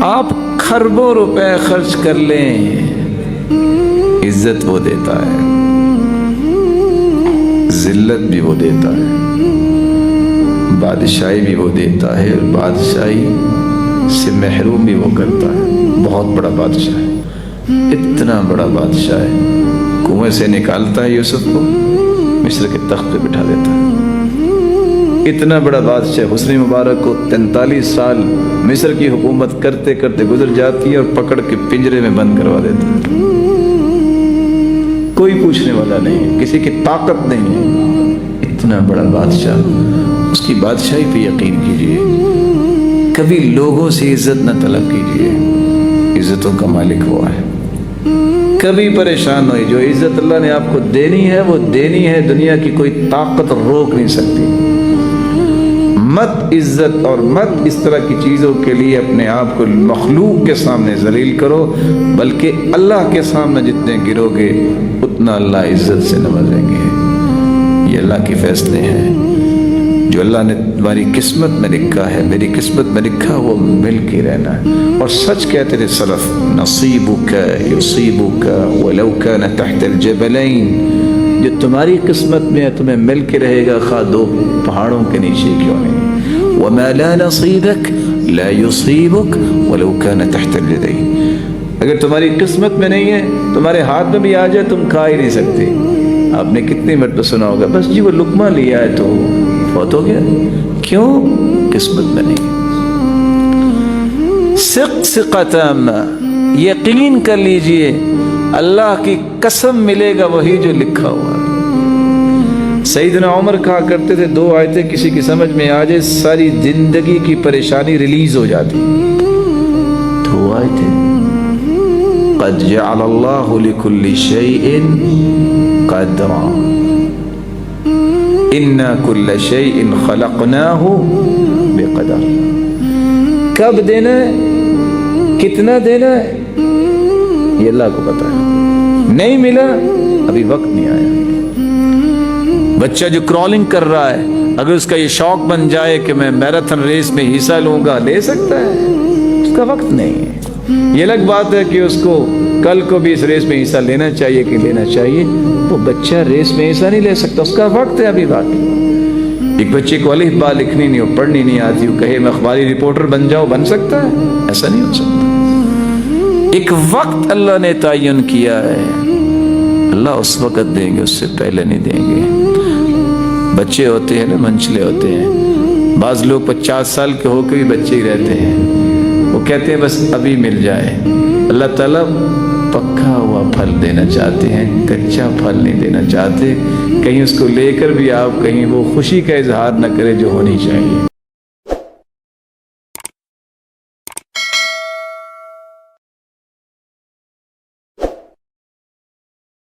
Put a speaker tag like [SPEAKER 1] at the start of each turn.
[SPEAKER 1] آپ खरबों रुपए खर्च कर लें, इज्जत वो देता है, जिल्लत भी वो देता है, बादशाही भी वो देता है, और बादशाही से महरूम भी वो करता है। बहुत बड़ा बादशाह है, इतना बड़ा बादशाह है, कुएं से निकालता है यूसुफ को, मिस्र के तख्त पे बिठा देता है। इतना बड़ा बादशाह हुस्न मुबारक को 43 साल मिस्र की हुकूमत करते करते गुजर जाती है और पकड़ के पिंजरे में बंद करवा देता है। कोई पूछने वाला नहीं है, किसी की ताकत नहीं है। इतना बड़ा बादशाह, उसकी बादशाही पे यकीन कीजिए। कभी लोगों से इज्जत न तलब कीजिए, इज्जतों का मालिक वो है। कभी परेशान हो, जो इज्जत अल्लाह ने आपको देनी है वो देनी है, दुनिया की कोई ताकत रोक नहीं सकती। मत इज्जत और मत इस तरह की चीज़ों के लिए अपने आप को मखलूक के सामने जलील करो, बल्कि अल्लाह के सामने जितने गिरोगे उतना अल्लाह इज्जत से नवाजेंगे। ये अल्लाह के फैसले हैं जो अल्लाह ने तुम्हारी किस्मत में लिखा है। मेरी किस्मत में लिखा वो मिल के रहना है। और सच कहते थे सलफ, नसीबुका युसीबुका वलौ काना तहतल जबलैन, जो तुम्हारी किस्मत में है तुम्हें मिल के रहेगा, खा दो पहाड़ों के नीचे क्यों नहीं। वमा ला नसीबक ला युसीबुक वलौ काना तहतल यदैन, अगर तुम्हारी किस्मत में नहीं है, तुम्हारे हाथ में भी आ जाए तुम खा ही नहीं सकते। आपने कितनी मरतबा सुना होगा, बस जी वो लुकमा लिया है तो फौत हो गया, क्यों? किस्मत में नहीं। सिक़तम, यकीन कर लीजिए अल्लाह की कसम मिलेगा वही जो लिखा हुआ है। सैयदना उमर कहा करते थे, दो आयतें किसी की समझ में आ जाए सारी जिंदगी की परेशानी रिलीज हो जाती। दो आयतें, क़द जअलल्लाहु लिकुल्लि शैइन क़दरा इन्ना कुल्ल शैइन खलक़नाहु बिक़दर। कब देना है, कितना देना है, ये अल्लाह को पता है। नहीं मिला, अभी वक्त नहीं आया। बच्चा जो क्रॉलिंग कर रहा है, अगर उसका ये शौक बन जाए कि मैं मैराथन रेस में हिस्सा लूंगा, ले सकता है, उसका वक्त नहीं है। ये अलग बात है कि उसको कल को भी इस रेस में हिस्सा लेना चाहिए कि लेना चाहिए। वो बच्चा रेस में हिस्सा नहीं ले सकता, उसका वक्त है अभी बाकी। एक बच्चे को अलिफ बा लिखनी नहीं हो, पढ़नी नहीं आती, वो कहे मैं अखबारी रिपोर्टर बन जाऊं, बन सकता है? ऐसा नहीं हो सकता। एक वक्त अल्लाह ने तयन किया है, अल्लाह उस वक्त देंगे, उससे पहले नहीं देंगे। बच्चे होते हैं ना, मंचले होते हैं, बाज लोग 50 साल के होकर भी बच्चे ही रहते हैं। वो कहते हैं बस अभी मिल जाए। अल्लाह ताला पक्का हुआ फल देना चाहते हैं, कच्चा फल नहीं देना चाहते। कहीं उसको लेकर भी आप कहीं वो खुशी का इजहार न करें जो होनी चाहिए।